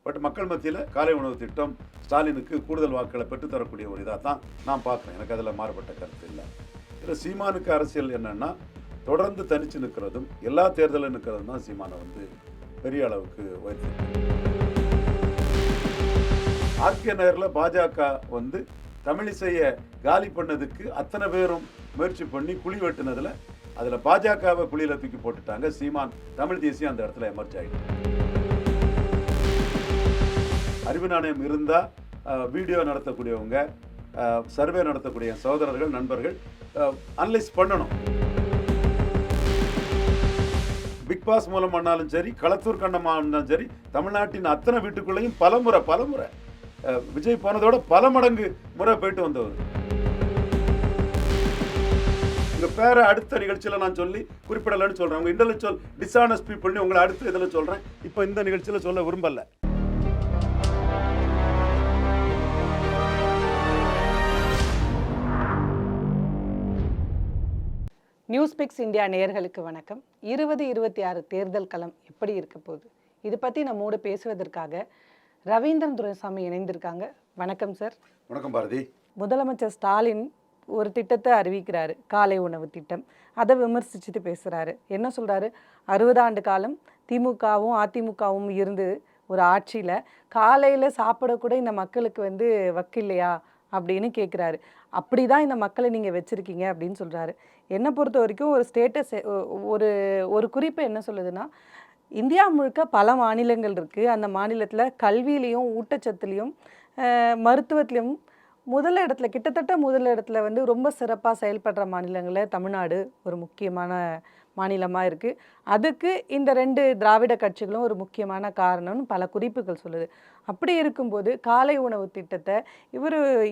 But மக்கள் மத்தியில் காலை உணவு திட்டம் ஸ்டாலினுக்கு கூடுதல் வாக்குகளை பெற்றுத்தரக்கூடிய ஒரு இதாக தான் நான் பார்க்குறேன். எனக்கு அதில் மாறுபட்ட கருத்து இல்லை. இதில் சீமானுக்கு அரசியல் என்னென்னா, தொடர்ந்து தனித்து நிற்கிறதும் எல்லா தேர்தலும் நிற்கிறதும் தான் சீமானை வந்து பெரிய அளவுக்கு உயர்த்தி. ஆர்கே நகரில் பாஜக வந்து தமிழிசையை காலி பண்ணதுக்கு அத்தனை பேரும் முயற்சி பண்ணி குழி வெட்டினதில் அதில் பாஜகவை குழியில் தூக்கி போட்டுட்டாங்க. சீமான் தமிழ் தேசியம் அந்த இடத்துல எமர்ஜ் ஆகிட்டு. அறிவு நாணயம் இருந்தால் வீடியோ நடத்தக்கூடியவங்க, சர்வே நடத்தக்கூடிய சகோதரர்கள், நண்பர்கள் அனலைஸ் பண்ணணும். பிக் பாஸ் மூலம் பண்ணாலும் சரி, களத்தூர் கண்டமானாலும் சரி, தமிழ்நாட்டின் அத்தனை வீட்டுக்குள்ளேயும் பலமுறை விஜய் போனதோட பல மடங்கு முறை போயிட்டு வந்தவர். உங்கள் பேரை அடுத்த நிகழ்ச்சியில் நான் சொல்லி குறிப்பிடலன்னு சொல்கிறேன். உங்கள் இன்டெலெக்சுவல் டிஸ்ஆனஸ்ட் பீப்புள்னு உங்களை அடுத்த இதில் சொல்கிறேன். இப்போ இந்த நிகழ்ச்சியில் சொல்ல விரும்பலை. நியூஸ்பிக்ஸ் இந்தியா நேயர்களுக்கு வணக்கம். 2026 தேர்தல் களம் எப்படி இருக்க போகுது, இது பற்றி நம்மோடு பேசுவதற்காக ரவீந்திரன் துரைசாமி இணைந்திருக்காங்க. வணக்கம் சார். வணக்கம் பாரதி. முதலமைச்சர் ஸ்டாலின் ஒரு திட்டத்தை அறிவிக்கிறாரு, காலை உணவு திட்டம். அதை விமர்சிச்சுட்டு பேசுகிறாரு. என்ன சொல்கிறாரு, 60 ஆண்டு காலம் திமுகவும் அதிமுகவும் இருந்து ஒரு ஆட்சியில் காலையில் சாப்பிடக்கூட இந்த மக்களுக்கு வந்து வக்கில்லையா அப்படின்னு கேட்குறாரு. அப்படி தான் இந்த மக்களை நீங்கள் வச்சுருக்கீங்க அப்படின்னு சொல்கிறாரு. என்னை பொறுத்த வரைக்கும் ஒரு ஸ்டேட்டஸ், ஒரு குறிப்பு என்ன சொல்லுதுன்னா, இந்தியா முழுக்க பல மாநிலங்கள் இருக்குது. அந்த மாநிலத்தில் கல்வியிலையும் ஊட்டச்சத்துலேயும் மருத்துவத்திலையும் கிட்டத்தட்ட முதல் இடத்துல வந்து ரொம்ப சிறப்பாக செயல்படுற மாநிலங்களில் தமிழ்நாடு ஒரு முக்கியமான மாநிலமாக இருக்குது. அதுக்கு இந்த 2 திராவிட கட்சிகளும் ஒரு முக்கியமான காரணம்னு பல குறிப்புகள் சொல்லுது. அப்படி இருக்கும்போது காலை உணவு திட்டத்தை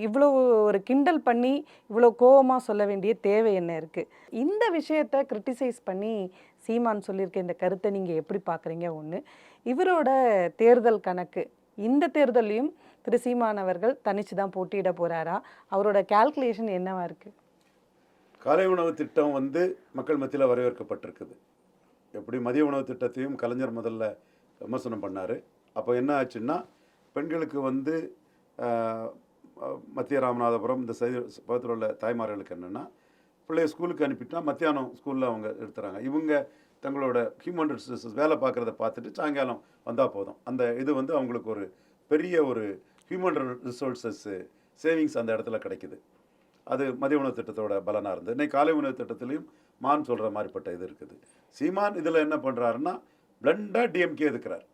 இவ்வளோ ஒரு கிண்டல் பண்ணி இவ்வளோ கோபமாக சொல்ல வேண்டிய தேவை என்ன இருக்குது? இந்த விஷயத்தை கிரிட்டிசைஸ் பண்ணி சீமான் சொல்லியிருக்க இந்த கருத்தை நீங்கள் எப்படி பார்க்குறீங்க? ஒன்று, இவரோட தேர்தல் கணக்கு, இந்த தேர்தலையும் திரு சீமான் அவர்கள் தனிச்சு தான் போட்டியிட போகிறாரா? அவரோட கால்குலேஷன் என்னவா இருக்குது? காலை உணவு திட்டம் வந்து மக்கள் மத்தியில் வரவேற்கப்பட்டிருக்குது. எப்படி மதிய உணவு திட்டத்தையும் கலைஞர் முதல்ல விமர்சனம் பண்ணார். அப்போ என்ன ஆச்சுன்னா, பெண்களுக்கு வந்து மத்திய ராமநாதபுரம் இந்த பக்கத்தில் உள்ள தாய்மார்களுக்கு என்னென்னா, பிள்ளைய ஸ்கூலுக்கு அனுப்பிட்டா மத்தியானம் ஸ்கூலில் அவங்க எடுத்துகிறாங்க. இவங்க தங்களோட ஹியூமன் ரிசோர்ஸஸ் வேலை பார்க்குறத பார்த்துட்டு சாயங்காலம் வந்தால் போதும். அந்த இது வந்து அவங்களுக்கு ஒரு பெரிய ஒரு ஹியூமன் ரிசோர்ஸஸ் சேவிங்ஸ் அந்த இடத்துல கிடைக்குது. அது மதிய உணவு திட்டத்தோட பலனாக இருந்தது. இன்னைக்கு காலை உணவு திட்டத்திலையும் மான் சொல்கிற மாதிரிப்பட்ட இது இருக்குது. சீமான் இதில் என்ன பண்ணுறாருன்னா, பிளண்டாக டிஎம்கே எதுக்குறார்.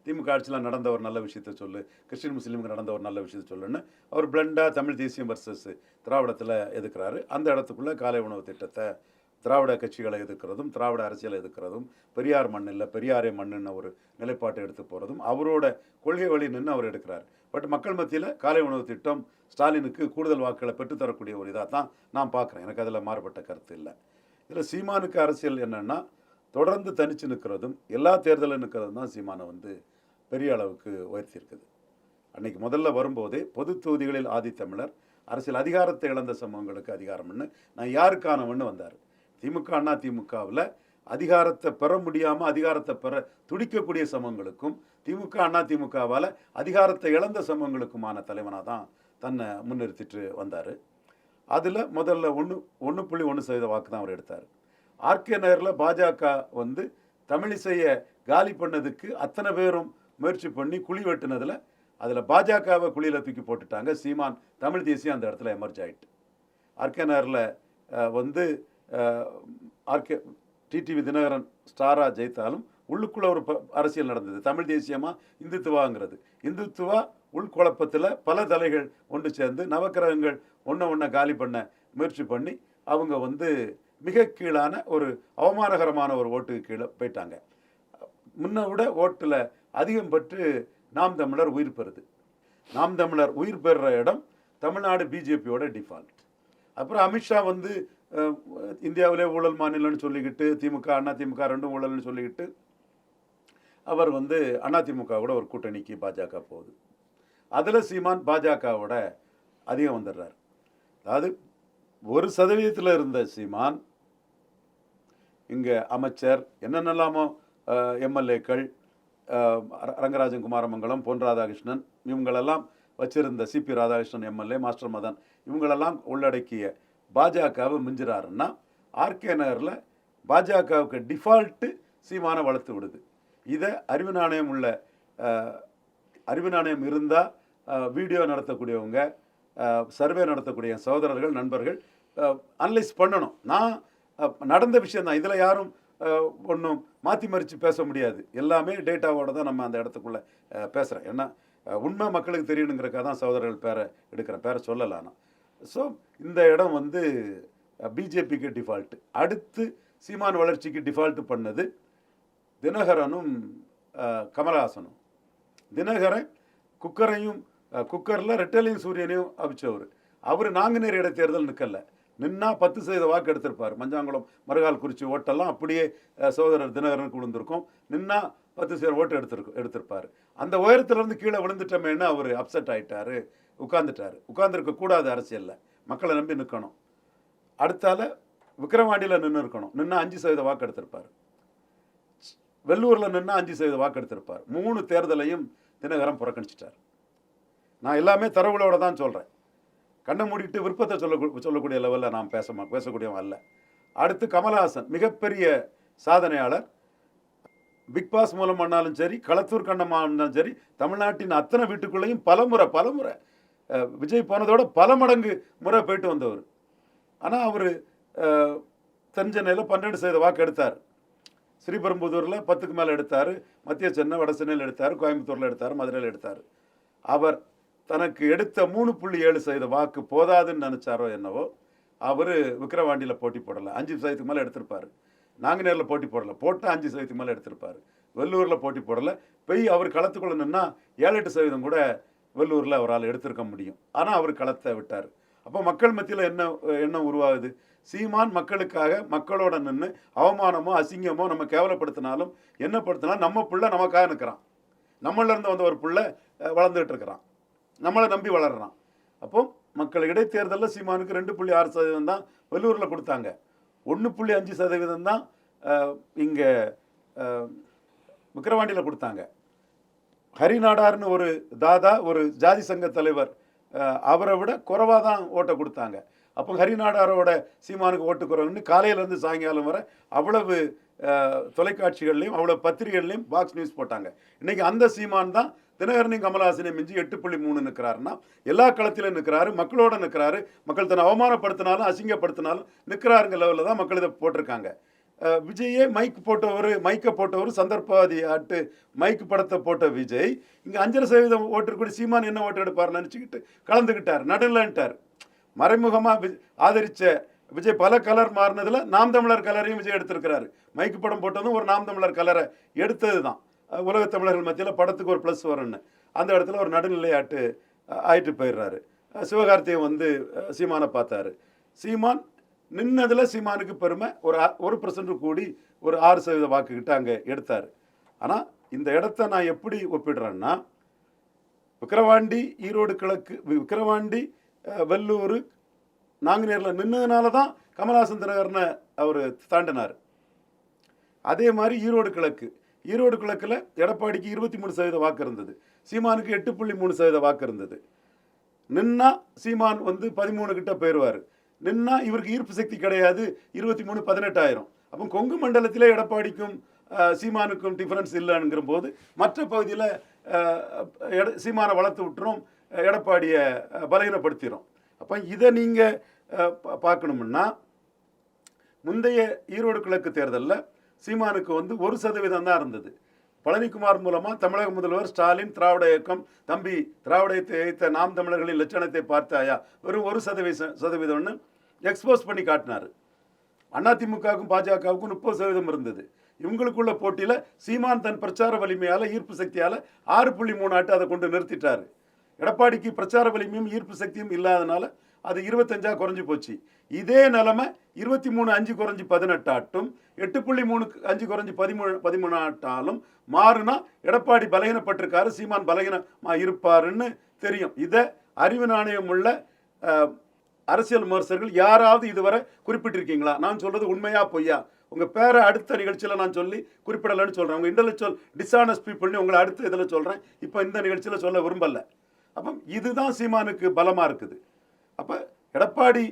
திமுக ஆட்சியில் நடந்த ஒரு நல்ல விஷயத்தை சொல்லு, கிறிஸ்டின் முஸ்லீமுக்கு நடந்த ஒரு நல்ல விஷயத்தை சொல்லுன்னு அவர் பிளண்டாக தமிழ் தேசியம் வர்சஸ் திராவிடத்தில் எதுக்குறாரு. அந்த இடத்துக்குள்ளே காலை உணவு திட்டத்தை திராவிட கட்சிகளை எதிர்க்கிறதும், திராவிட அரசியலை எதிர்க்கிறதும், பெரியார் மண் இல்லை பெரியாரே மண்ணுன்னு ஒரு நிலைப்பாட்டை எடுத்து போகிறதும், அவரோட கொள்கை வழி நின்று அவர் எடுக்கிறார். பட் மக்கள் மத்தியில் காலை உணவு திட்டம் ஸ்டாலினுக்கு கூடுதல் வாக்குகளை பெற்றுத்தரக்கூடிய ஒரு இதாக தான் நான் பார்க்குறேன். எனக்கு அதில் மாறுபட்ட கருத்து இல்லை. இதில் சீமானுக்கு அரசியல் என்னென்னா, தொடர்ந்து தனித்து நிற்கிறதும் எல்லா தேர்தலும் நிற்கிறதும் தான் சீமானை வந்து பெரிய அளவுக்கு உயர்த்தியிருக்குது. அன்றைக்கி முதல்ல வரும்போதே பொது தொகுதிகளில் ஆதித்தமிழர், அரசியல் அதிகாரத்தை இழந்த சமூகங்களுக்கு அதிகாரம்னு நான் யாருக்கானவன்னு வந்தார். திமுக அண்ணா திமுகவில் அதிகாரத்தை பெற முடியாமல் அதிகாரத்தை பெற துடிக்கக்கூடிய சமூகங்களுக்கும், திமுக அண்ணா திமுகவால் அதிகாரத்தை இழந்த சமூகங்களுக்குமான தலைவனாக தான் தன்னை முன்னிறுத்திட்டு வந்தார். அதில் முதல்ல 1.1% வாக்கு தான் அவர் எடுத்தார். ஆர்கே நகரில் பாஜக வந்து தமிழிசையை காலி பண்ணதுக்கு அத்தனை பேரும் முயற்சி பண்ணி குழி வெட்டினதில் அதில் பாஜகவை குழியில் தூக்கி போட்டுட்டாங்க. சீமான் தமிழ் தேசியம் அந்த இடத்துல எமர்ஜ் ஆகிட்டு. ஆர்கே நகரில் வந்து ஆர்கே டிடிவி தினகரன் ஸ்டாராக ஜெயித்தாலும் உள்ளுக்குள்ளே ஒரு அரசியல் நடந்தது. தமிழ் தேசியமாக இந்துத்துவாங்கிறது. இந்துத்துவா உள்குழப்பத்தில் பல தலைகள் ஒன்று சேர்ந்து நவக்கிரகங்கள் ஒன்றை காலி பண்ண முயற்சி பண்ணி அவங்க வந்து மிக கீழான ஒரு அவமானகரமான ஒரு ஓட்டுக்கு கீழே போயிட்டாங்க. முன்ன விட ஓட்டில் அதிகம் பெற்று நாம் தமிழர் உயிர் பெறுது. நாம் தமிழர் உயிர் பெறுற இடம் தமிழ்நாடு பிஜேபியோட டிஃபால்ட். அப்புறம் அமித்ஷா வந்து இந்தியாவிலே ஊழல் மாநிலம்னு சொல்லிக்கிட்டு, திமுக அண்ணா திமுக ரெண்டும் ஊழல்னு சொல்லிக்கிட்டு அவர் வந்து அண்ணா திமுகவோட ஒரு கூட்டணிக்கு பாஜக போகுது. அதில் சீமான் பாஜகவோட அதிகம் வந்துடுறார். அதாவது 1% இருந்த சீமான் இங்கே அமைச்சர் என்னென்னலாமோ எம்எல்ஏக்கள் ரங்கராஜன் குமாரமங்கலம், பொன் ராதாகிருஷ்ணன் இவங்களெல்லாம் வச்சிருந்த சிபி ராதாகிருஷ்ணன் எம்எல்ஏ, மாஸ்டர் மதன் இவங்களெல்லாம் உள்ளடக்கிய பாஜகவை மிஞ்சுறாருன்னா ஆர்கே நகரில் பாஜகவுக்கு டிஃபால்ட்டு சீமானை வளர்த்து விடுது. இதை அறிவு நாணயம் உள்ள அறிவு நாணயம் இருந்தால் வீடியோ நடத்தக்கூடியவங்க, சர்வே நடத்தக்கூடிய சகோதரர்கள், நண்பர்கள் அனலைஸ் பண்ணணும். நான் நடந்த விஷயந்தான், இதில் யாரும் ஒன்றும் மாற்றி மறித்து பேச முடியாது. எல்லாமே டேட்டாவோட தான் நம்ம அந்த இடத்துக்குள்ளே பேசுகிறேன். ஏன்னா உண்மை மக்களுக்கு தெரியணுங்கிறக்காக தான் சகோதரர்கள் பேரை எடுக்கிறேன், பேரை சொல்லலாம்னா. ஸோ இந்த இடம் வந்து பிஜேபிக்கு டிஃபால்ட்டு. அடுத்து சீமான் வளர்ச்சிக்கு டிஃபால்ட்டு பண்ணது தினகரனும் கமலஹாசனும். தினகரன் குக்கரில் ரெட்டலையும் சூரியனையும் அவிச்சவர். அவர் நாங்குநேரி இடைத்தேர்தல் நிற்கல, நின்னா 10% வாக்கு எடுத்திருப்பார். மஞ்சாங்குளம், மறுகால் குறிச்சி ஓட்டெல்லாம் அப்படியே சகோதரர் தினகரனுக்கு விழுந்திருக்கும். நின்னா 10% ஓட்டு எடுத்திருப்பார். அந்த உயரத்துலேருந்து கீழே விழுந்துட்டோமேன்னு அவர் அப்செட் ஆகிட்டார், உட்கார்ந்துருக்க கூடாது. அரசியலில் மக்களை நம்பி நிற்கணும். அடுத்தால விக்கிரவாண்டியில் நின்று இருக்கணும், நின்னா 5% வாக்கு எடுத்திருப்பார். வெள்ளூரில் நின்னா 5% வாக்கு எடுத்திருப்பார். 3 தேர்தலையும் தினகரன் புறக்கணிச்சிட்டார். நான் எல்லாமே தரவுகளோட தான் சொல்கிறேன். கண்ணை மூடிட்டு விருப்பத்தை சொல்லக்கூடிய லெவலில் நான் பேசக்கூடியவன் அல்ல. அடுத்து கமலஹாசன் மிகப்பெரிய சாதனையாளர். பிக் பாஸ் மூலம் ஆனாலும் சரி, களத்தூர் கண்ணம்மா ஆனாலும் சரி, தமிழ்நாட்டின் அத்தனை வீட்டுக்குள்ளேயும் பலமுறை விஜய் போனதோட பல மடங்கு முறை போயிட்டு வந்தவர். ஆனால் அவர் தென்சென்னையில் 12% வாக்கு எடுத்தார். ஸ்ரீபெரும்புதூரில் 10க்கு மேலே எடுத்தார். மத்திய சென்னை, வட சென்னையில் எடுத்தார். கோயம்புத்தூரில் எடுத்தார். மதுரையில் எடுத்தார். அவர் தனக்கு எடுத்த 3.7% வாக்கு போதாதுன்னு நினச்சாரோ என்னவோ, அவர் விக்கிரவாண்டியில் போட்டி போடலை. 5%க்கு மேலே எடுத்திருப்பார். நாங்குநேரில் போட்டி போடலை, போட்டால் 5%க்கு மேலே எடுத்திருப்பார். வெள்ளூரில் போட்டி போடலை. அவர் களத்துக்குள்ளே நின்னா 7-8% கூட வெள்ளூரில் அவரால் எடுத்திருக்க முடியும். ஆனால் அவர் களத்தை விட்டார். அப்போ மக்கள் மத்தியில் என்ன உருவாகுது? சீமான் மக்களுக்காக மக்களோட நின்று அவமானமோ அசிங்கமோ நம்ம கேவலப்படுத்தினாலும் என்ன படுத்தினாலும் நம்ம பிள்ளை நமக்காக நிற்கிறான். நம்மளிருந்து வந்த ஒரு பிள்ளை வளர்ந்துகிட்டு இருக்கிறான், நம்மளை நம்பி வளர்றான். அப்போ மக்கள் இடைத்தேர்தலில் சீமானுக்கு 2.6% தான் வெள்ளூரில் கொடுத்தாங்க. 1.5% தான் இங்கே விக்கிரவாண்டியில் கொடுத்தாங்க. ஹரிநாடார்னு ஒரு தாதா, ஒரு ஜாதி சங்க தலைவர், அவரை விட குறைவாக தான் ஓட்டை கொடுத்தாங்க. அப்போ ஹரிநாடாரோட சீமானுக்கு ஓட்டு குறைவுன்னு காலையிலேருந்து சாயங்காலம் வரை அவ்வளவு தொலைக்காட்சிகள்லையும் அவ்வளோ பத்திரிகைகள்லையும் பாக்ஸ் நியூஸ் போட்டாங்க. இன்றைக்கி அந்த சீமான் தான் தினகரனையும் கமலஹாசனையும் மிஞ்சி 8.3 நிற்கிறாருன்னா எல்லா களத்திலும் நிற்கிறாரு, மக்களோட நிற்கிறாரு. மக்கள் தன்னை அவமானப்படுத்தினாலும் அசிங்கப்படுத்தினாலும் நிற்கிறாருங்க லெவலில் தான் மக்கள் இதை போட்டிருக்காங்க. விஜயே மைக்கை போட்டவர் சந்தர்ப்பவாதி ஆட்டு மைக்கு படத்தை போட்ட விஜய் இங்கே 5% ஓட்டு கூட சீமான் என்ன ஓட்டு எடுப்பார் நினச்சிக்கிட்டு கலந்துக்கிட்டார், நடுலன்ட்டார். மறைமுகமாக ஆதரித்த விஜய் பல கலர் மாறினதில் நாம் தமிழர் கலரையும் விஜய் எடுத்திருக்கிறாரு. மைக்கு படம் போட்டதும் ஒரு நாம் தமிழர் கலரை எடுத்தது தான். உலகத் தமிழர்கள் மத்தியில் படத்துக்கு ஒரு ப்ளஸ் வரும்னு அந்த இடத்துல ஒரு நடுநிலை ஆயிட்டு போயிடுறாரு. சிவகார்த்திகேயன் வந்து சீமானை பார்த்தாரு. சீமான் நின்னதில் சீமானுக்கு பெருமை. ஒரு 1% கூடி ஒரு 6% வாக்குக்கிட்ட அங்கே எடுத்தார். ஆனால் இந்த இடத்த நான் எப்படி ஒப்பிடுறேன்னா, விக்கிரவாண்டி, ஈரோடு கிழக்கு, விக்கிரவாண்டி, வெள்ளூர், நாங்குநேரில் நின்னதுனால தான் கமலஹாசன் தினகரனை அவர் தாண்டினார். அதே மாதிரி ஈரோடு கிழக்கில் எடப்பாடிக்கு 23% வாக்கு இருந்தது, சீமானுக்கு 8.3% வாக்கு இருந்தது. நின்னா சீமான் வந்து 13 கிட்ட போயிடுவார். நின்னா இவருக்கு ஈர்ப்பு சக்தி கிடையாது, 23-18 அப்போ கொங்கு மண்டலத்திலே எடப்பாடிக்கும் சீமானுக்கும் டிஃபரன்ஸ் இல்லைங்கிற போது மற்ற பகுதியில் சீமானை வளர்த்து விட்டுரும், எடப்பாடியை பலகீனப்படுத்திடும். அப்போ இதை நீங்கள் பார்க்கணும்னா, முந்தைய ஈரோடு கிழக்கு தேர்தலில் சீமானுக்கு வந்து 1% தான் இருந்தது. பழனிக்குமார் மூலமாக தமிழக முதல்வர் ஸ்டாலின், திராவிட இயக்கம், தம்பி திராவிடத்தை எய்த்த நாம் தமிழர்களின் லட்சணத்தை பார்த்தாயா, வெறும் 1% எக்ஸ்போஸ் பண்ணி காட்டினார். அதிமுகவுக்கும் பாஜகவுக்கும் 30% இருந்தது. இவங்களுக்குள்ள போட்டியில் சீமான் தன் பிரச்சார வலிமையால், ஈர்ப்பு சக்தியால் 6.3 அதை கொண்டு நிறுத்திட்டார். எடப்பாடிக்கு பிரச்சார வலிமையும் ஈர்ப்பு சக்தியும் இல்லாதனால அது 25 குறைஞ்சி போச்சு. இதே நிலைமை 23 குறைஞ்சி 18 8.3 குறைஞ்சி 13 மாறுனா எடப்பாடி பலகீனப்பட்டிருக்காரு, சீமான் பலகீனமாக இருப்பாருன்னு தெரியும். இதை அறிவு நாணயம் உள்ள அரசியல் விமர்சகர்கள் யாராவது இதுவரை குறிப்பிட்டிருக்கீங்களா? நான் சொல்றது உண்மையா பொய்யா? உங்கள் பேரை அடுத்த நிகழ்ச்சியில் நான் சொல்லி குறிப்பிடலைன்னு சொல்கிறேன். உங்கள் இன்டெலெக்சுவல் டிஸ்ஆனஸ்ட் பீப்புள்னு உங்களை அடுத்த இதில் சொல்கிறேன். இப்போ இந்த நிகழ்ச்சியில் சொல்ல விரும்பலை. அப்போ இதுதான் சீமானுக்கு பலமாக இருக்குது. அப்போ எடப்பாடி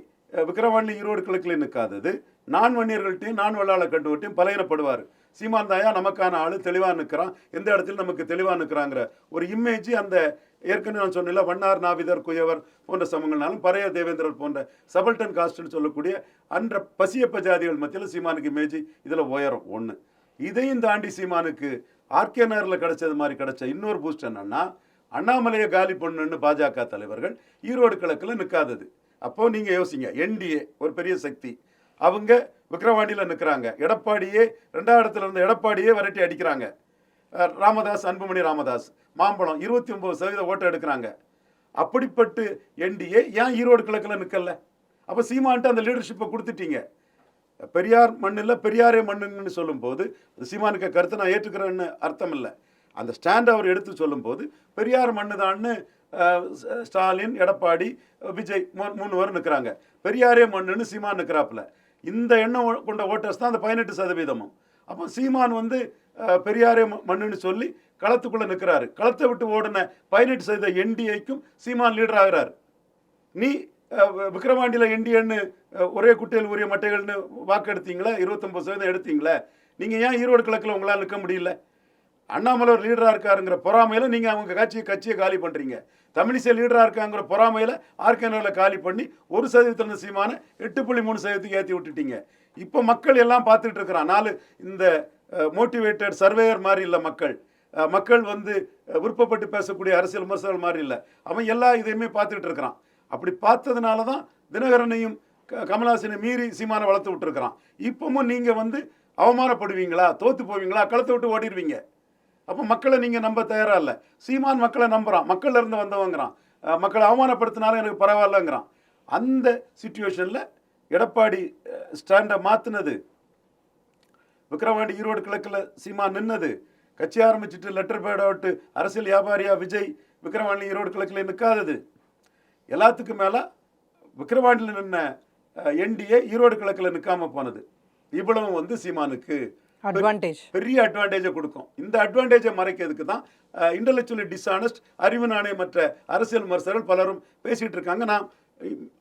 விக்கிரவாண்டி ஈரோடு கிழக்கில் நிற்காதது நான் வன்னியர்கள்ட்டையும் நான் வெள்ளாள கண்டுவிட்டையும் பலையினப்படுவார். சீமான் தாயா நமக்கான ஆள் தெளிவாக நிற்கிறான், எந்த இடத்துல நமக்கு தெளிவாக நிற்கிறாங்கிற ஒரு இமேஜ் அந்த ஏற்கனவே நான் சொன்னல வண்ணார் நாவிதர் குயவர் போன்ற சமங்கள்னாலும் பறைய தேவேந்திரர் போன்ற சபல்டன் காஸ்ட்னு சொல்லக்கூடிய அன்ற பசியப்ப ஜாதிகள் மத்தியில் சீமானுக்கு இமேஜ் இதில் உயரும் ஒன்று. இதையும் தாண்டி சீமானுக்கு ஆர்கே நகரில் கிடைச்சது மாதிரி கிடைச்ச இன்னொரு பூஸ்ட் என்னன்னா, அண்ணாமலையை காலி பண்ணுன்னு பாஜக தலைவர்கள் ஈரோடு கிழக்கில் நிற்காதது. அப்போ நீங்கள் யோசிங்க, என்டிஏ ஒரு பெரிய சக்தி, அவங்க விக்கிரவாண்டியில் நிற்கிறாங்க. எடப்பாடியே 2ஆம் இடத்துல இருந்த எடப்பாடியே விரட்டி அடிக்கிறாங்க. ராமதாஸ், அன்புமணி ராமதாஸ், மாம்பழம் 29% ஓட்டை எடுக்கிறாங்க. அப்படிப்பட்டு என்டிஏ ஏன் ஈரோடு கிழக்கில் நிற்கல? அப்போ சீமான்ட்டு அந்த லீடர்ஷிப்பை கொடுத்துட்டீங்க. பெரியார் மண்ணில் பெரியாரே மண்ணுன்னு சொல்லும்போது சீமானுக்கு கருத்தை நான் ஏற்றுக்கிறேன்னு அர்த்தம் இல்லை. அந்த ஸ்டாண்ட் அவர் எடுத்து சொல்லும்போது பெரியார் மண்ணு தான்னு ஸ்டாலின், எடப்பாடி, விஜய் 3 பேர் நிற்கிறாங்க. பெரியாரே மண்ணுன்னு சீமான் நிற்கிறாப்புல. இந்த எண்ணம் கொண்ட ஓட்டர்ஸ் தான் அந்த 18%. அப்போ சீமான் வந்து பெரியாரே மண்ணுன்னு சொல்லி களத்துக்குள்ளே நிற்கிறாரு. களத்தை விட்டு ஓடின 18% என்டிஏக்கும் சீமான் லீடர் ஆகிறார். நீ விக்கிரவாண்டியில் என்டிஏன்னு ஒரே குட்டையில் உரிய மட்டைகள்னு வாக்கு எடுத்தீங்களா? 29% எடுத்தீங்களா? நீங்கள் ஏன் ஈரோடு கிழக்கில் உங்களால் நிற்க முடியல? அண்ணாமலை ஒரு லீடராக இருக்காருங்கிற பொறாமையில் நீங்கள் அவங்க கட்சியை காலி பண்ணுறீங்க. தமிழிசை லீடராக இருக்காங்கிற பொறாமையில் ஆர்கேனரில் காலி பண்ணி 1% சீமான 8.3% ஏற்றி விட்டுட்டீங்க. இப்போ மக்கள் எல்லாம் பார்த்துட்டு இருக்கிறான். இந்த மோட்டிவேட்டட் சர்வேயர் மாதிரி இல்லை மக்கள். மக்கள் வந்து விருப்பப்பட்டு பேசக்கூடிய அரசியல் விமர்சகர்கள் மாதிரி இல்லை. அவன் எல்லா இதையுமே பார்த்துட்டு இருக்கிறான். அப்படி பார்த்ததுனால தான் தினகரனையும் கமல்ஹாசனையும் மீறி சீமானை வளர்த்து விட்டுருக்கிறான். இப்பவும் நீங்கள் வந்து அவமானப்படுவீங்களா, தோற்று போவீங்களா, களத்தை விட்டு ஓடிடுவீங்க. அப்போ மக்களை நீங்கள் நம்ப தயாராக இல்லை. சீமான் மக்களை நம்புகிறான், மக்கள்ல இருந்து வந்தவங்கிறான். மக்களை அவமானப்படுத்தினாலும் எனக்கு பரவாயில்லங்கிறான். அந்த சிச்சுவேஷனில் எடப்பாடி ஸ்டாண்டை மாற்றினது, விக்கிரவாண்டி ஈரோடு கிழக்கில் சீமான் நின்னது, கட்சி ஆரம்பிச்சுட்டு லெட்டர் பேட் அவுட்டு அரசியல் வியாபாரியா விஜய் விக்கிரவாண்டி ஈரோடு கிழக்கில் நிற்காதது, எல்லாத்துக்கும் மேலே விக்கிரவாண்டியில் நின்ன என்டிஏ ஈரோடு கிழக்கில் நிற்காம போனது. இவ்வளவு வந்து சீமானுக்கு பெரிய அட்வான்டேஜை கொடுக்கும். இந்த அட்வான்டேஜை மறைக்கிறதுக்கு தான் இன்டெலெக்சுவலி டிஸ்ஆனஸ்ட், அறிவு நாணயமற்ற அரசியல் விமர்சகர்கள் பலரும் பேசிகிட்டு இருக்காங்க. நான்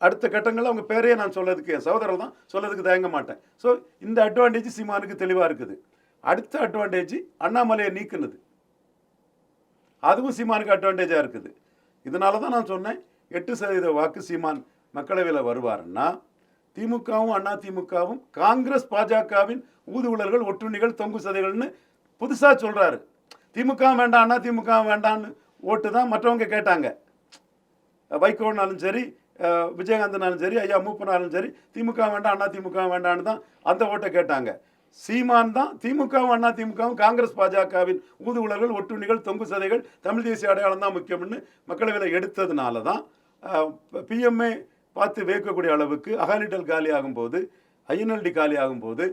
அடுத்த கட்டங்களில் அவங்க பேரையே நான் சொல்லதுக்கு, என் சகோதரர் தான் சொல்லதுக்கு தயங்க மாட்டேன். ஸோ இந்த அட்வான்டேஜ் சீமானுக்கு தெளிவாக இருக்குது. அடுத்த அட்வான்டேஜ் அண்ணாமலையை நீக்குனது, அதுவும் சீமானுக்கு அட்வான்டேஜாக இருக்குது. இதனால தான் நான் சொன்னேன் 8% வாக்கு சீமான் மக்களவையில் வருவாருன்னா திமுகவும் அண்ணா திமுகவும் காங்கிரஸ் பாஜகவின் ஊதுகுழல்கள், ஒட்டுண்ணிகள், தொங்கு சதைகள்னு புதுசாக சொல்கிறாரு. திமுக வேண்டாம் அண்ணா திமுக வேண்டான்னு ஓட்டு தான் மற்றவங்க கேட்டாங்க. வைகோனாலும் சரி, விஜயகாந்தனாலும் சரி, ஐயா மூப்பனாலும் சரி, திமுக வேண்டாம் அண்ணா திமுக வேண்டான்னு தான் அந்த ஓட்டை கேட்டாங்க. சீமான் தான் திமுகவும் அண்ணா திமுகவும் காங்கிரஸ் பாஜகவின் ஊதுகுழல்கள், ஒட்டுண்ணிகள், தொங்கு சதைகள், தமிழ் தேசிய அடையாளம் தான் முக்கியம்னு மக்களவையில் எடுத்ததுனால தான் பிஎம்ஏ பார்த்து வைக்கக்கூடிய அளவுக்கு அகாலிடல் காலி ஆகும்போது, ஐஎன்எல்டி காலி ஆகும்போது,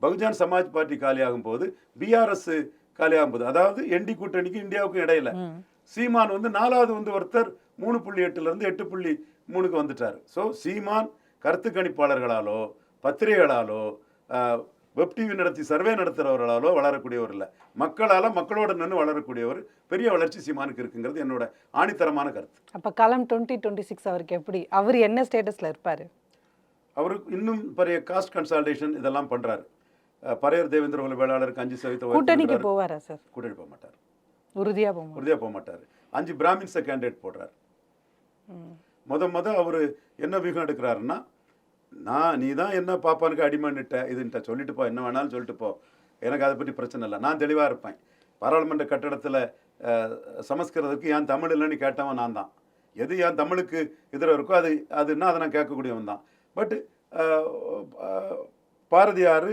பகுஜன் சமாஜ் பார்ட்டி காலி ஆகும்போது, பிஆர்எஸ் காலி ஆகும்போது, அதாவது என்டி கூட்டணிக்கு இந்தியாவுக்கும் இடையில சீமான் வந்து 4வது வந்து ஒருத்தர் 3.8 8.3 வந்துட்டார். ஸோ சீமான் கருத்து கணிப்பாளர்களாலோ பத்திரிகைகளாலோ வெப் டிவி நடத்தி சர்வே நடத்துகிறவர்களாலோ வளரக்கூடியவர் இல்லை, மக்களால் மக்களோட நின்று வளரக்கூடியவர். பெரிய வளர்ச்சி சீமானுக்கு இருக்குங்கிறது என்னோட ஆணித்தரமான கருத்து. அப்போ காலம் 2026 அவருக்கு எப்படி, அவர் என்ன ஸ்டேட்டஸில் இருப்பார்? அவருக்கு இன்னும் பெரிய காஸ்ட் கன்சால்டேஷன் இதெல்லாம் பண்ணுறாரு. பரையர் தேவேந்திர குல வேளாளருக்கு 5% கூட்டணிக்கு போவாரா சார்? கூட்டணி போக மாட்டார், உறுதியாக போக மாட்டார். 5 பிராமின்ஸை கேண்டிடேட் போடுறார். முத அவர் என்ன வியூகம் எடுக்கிறாருன்னா, நீ தான் என்ன பாப்பானுக்கு அடிமன்னுட்ட இதுன்ட்ட சொல்லிட்டு போ, என்ன வேணாலும் சொல்லிட்டு போ, எனக்கு அதை பற்றி பிரச்சனை இல்லை, நான் தெளிவாக இருப்பேன். பாராளுமன்ற கட்டடத்தில் சமஸ்கிருதத்துக்கு ஏன் தமிழ் இல்லைன்னு கேட்டவன் நான் தான். எது ஏன் தமிழுக்கு எதிராக இருக்கோ அதுன்னா அதை நான் கேட்கக்கூடியவன் தான். பட்டு பாரதியார்,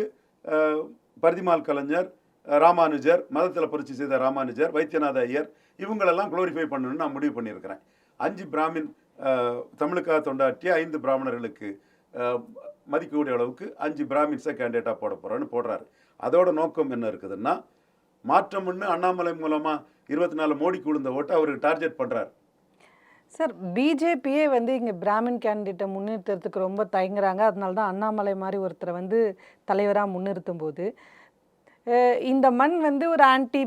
பரிதிமால் கலைஞர், ராமானுஜர், மதத்தில் புரட்சி செய்த ராமானுஜர், வைத்தியநாத ஐயர், இவங்களெல்லாம் குளோரிஃபை பண்ணணும்னு நான் முடிவு பண்ணியிருக்கிறேன். 5 பிராமின் தமிழுக்காக தொண்டாற்றிய 5 பிராமணர்களுக்கு மதிக்கக்கூடிய அளவுக்கு 5 பிராமின்ஸை கேண்டிடேட்டாக போட போகிறேன்னு போடுறாரு. அதோட நோக்கம் என்ன இருக்குதுன்னா, மாற்றம் ஒன்று அண்ணாமலை மூலமாக 24 மோடிக்கு விழுந்த ஓட்டை அவருக்கு டார்கெட் பண்ணுறாரு. சார் பிஜேபியே வந்து இங்கே பிராமின் கேண்டிடேட்டை முன்னிறுத்துறதுக்கு ரொம்ப தயங்குறாங்க. அதனால தான் அண்ணாமலை மாதிரி ஒருத்தரை வந்து தலைவராக முன்னிறுத்தும் போது இந்த மண் வந்து ஒரு ஆன்டி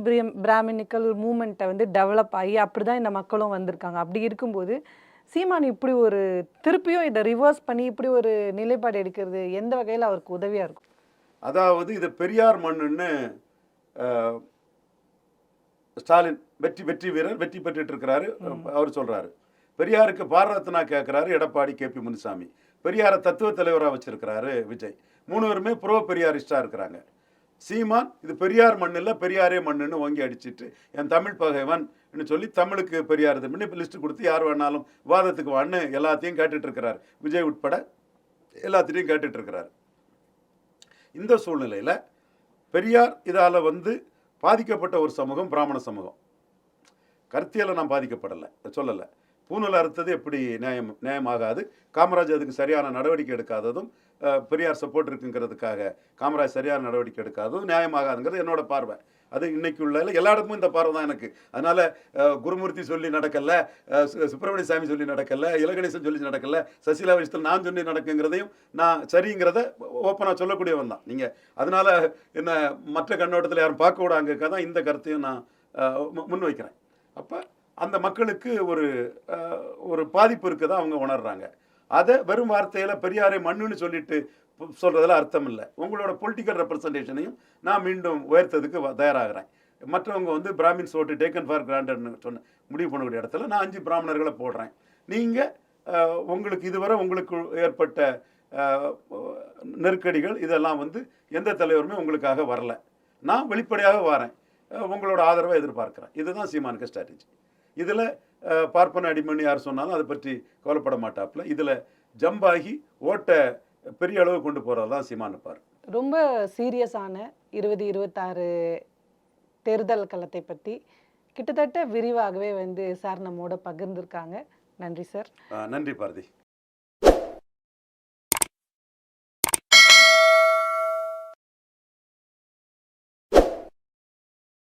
பிராமினிக்கல் மூமெண்ட்டை வந்து டெவலப் ஆகி அப்படி தான் இந்த மக்களும் வந்திருக்காங்க. அப்படி இருக்கும்போது சீமான் இப்படி ஒரு திருப்பியும் இதை ரிவர்ஸ் பண்ணி இப்படி ஒரு நிலைப்பாடு எடுக்கிறது எந்த வகையில் அவருக்கு உதவியாக இருக்கும்? அதாவது இது பெரியார் மண்ணுன்னு ஸ்டாலின் வெற்றி வீரர் வெற்றி பெற்றுட்டு இருக்கிறாரு. அவர் சொல்றாரு. பெரியாருக்கு பாரத ரத்னா கேட்கிறாரு எடப்பாடி கேபி முனுசாமி. பெரியாரை தத்துவ தலைவராக வச்சிருக்கிறாரு விஜய். 3 பேருமே ப்ரோ பெரியாரிஸ்டா இருக்கிறாங்க. சீமான் இது பெரியார் மண்ணில் பெரியாரே மண்ணுன்னு ஓங்கி அடிச்சிட்டு என் தமிழ் பகைவன் சொல்லி தமிழுக்கு பெரியார் இது பண்ணி லிஸ்ட் கொடுத்து யார் வேணாலும் வாதத்துக்கு வான்னு எல்லாத்தையும் கேட்டுட்டு இருக்கிறார். விஜய் உட்பட எல்லாத்திட்டையும் கேட்டுட்டு இருக்கிறார். இந்த சூழ்நிலையில் பெரியார் இதால் வந்து பாதிக்கப்பட்ட ஒரு சமூகம் பிராமண சமூகம். கருத்தியலை நான் பாதிக்கப்படலை, சொல்லலை. பூணூல் அறுத்தது எப்படி நியாயமாகாது. காமராஜ் அதுக்கு சரியான நடவடிக்கை எடுக்காததும் பெரியார் சப்போர்ட் இருக்குங்கிறதுக்காக காமராஜ் சரியான நடவடிக்கை எடுக்காததும் நியாயமாகாதுங்கிறது என்னோட பார்வை. அது இன்னைக்கு உள்ள எல்லா இடமும் இந்த பார்வை தான் எனக்கு. அதனால குருமூர்த்தி சொல்லி நடக்கல, சுப்பிரமணிய சாமி சொல்லி நடக்கல, இலகணேசன் சொல்லி நடக்கல, சசிகலா விஷயத்தில் நான் சொல்லி நடக்குங்கிறதையும் நான் சரிங்கிறத ஓப்பனாக சொல்லக்கூடியவன் தான். நீங்கள் அதனால என்ன மற்ற கண்ணோட்டத்தில் யாரும் பார்க்க விடாங்க தான் இந்த கருத்தையும் நான் முன்வைக்கிறேன். அப்போ அந்த மக்களுக்கு ஒரு பாதிப்பு இருக்குதா அவங்க உணர்றாங்க. அதை வெறும் வார்த்தையில் பெரியாரை மண்ணுன்னு சொல்லிட்டு சொல்கிறதுல அர்த்தம் இல்லை. உங்களோட பொலிட்டிக்கல் ரெப்ரசன்டேஷனையும் நான் மீண்டும் உயர்த்ததுக்கு தயாராகிறேன். மற்றவங்க வந்து பிராமின்ஸ் ஓட்டு டேக்கன் ஃபார் கிராண்டட்னு சொன்ன முடிவு பண்ணக்கூடிய இடத்துல நான் 5 பிராமணர்களை போடுறேன். நீங்கள் உங்களுக்கு இதுவரை உங்களுக்கு ஏற்பட்ட நெருக்கடிகள் இதெல்லாம் வந்து எந்த தலைவருமே உங்களுக்காக வரல. நான் வெளிப்படையாக வரேன், உங்களோட ஆதரவை எதிர்பார்க்குறேன். இதுதான் சீமானுக்கு ஸ்ட்ராட்டஜி. இதில் பார்ப்பன அடிமணி யார் சொன்னாலும் அதை பற்றி கவலைப்பட மாட்டாப்புல. இதில் ஜம்பாகி ஓட்டை பெரிய அளவு கொண்டு போகிறது தான் சீமான் இருப்பார். ரொம்ப சீரியஸான 2026 தேர்தல் களத்தை பற்றி கிட்டத்தட்ட விரிவாகவே வந்து சார் நம்மோட பகிர்ந்திருக்காங்க. நன்றி சார். நன்றி பாரதி.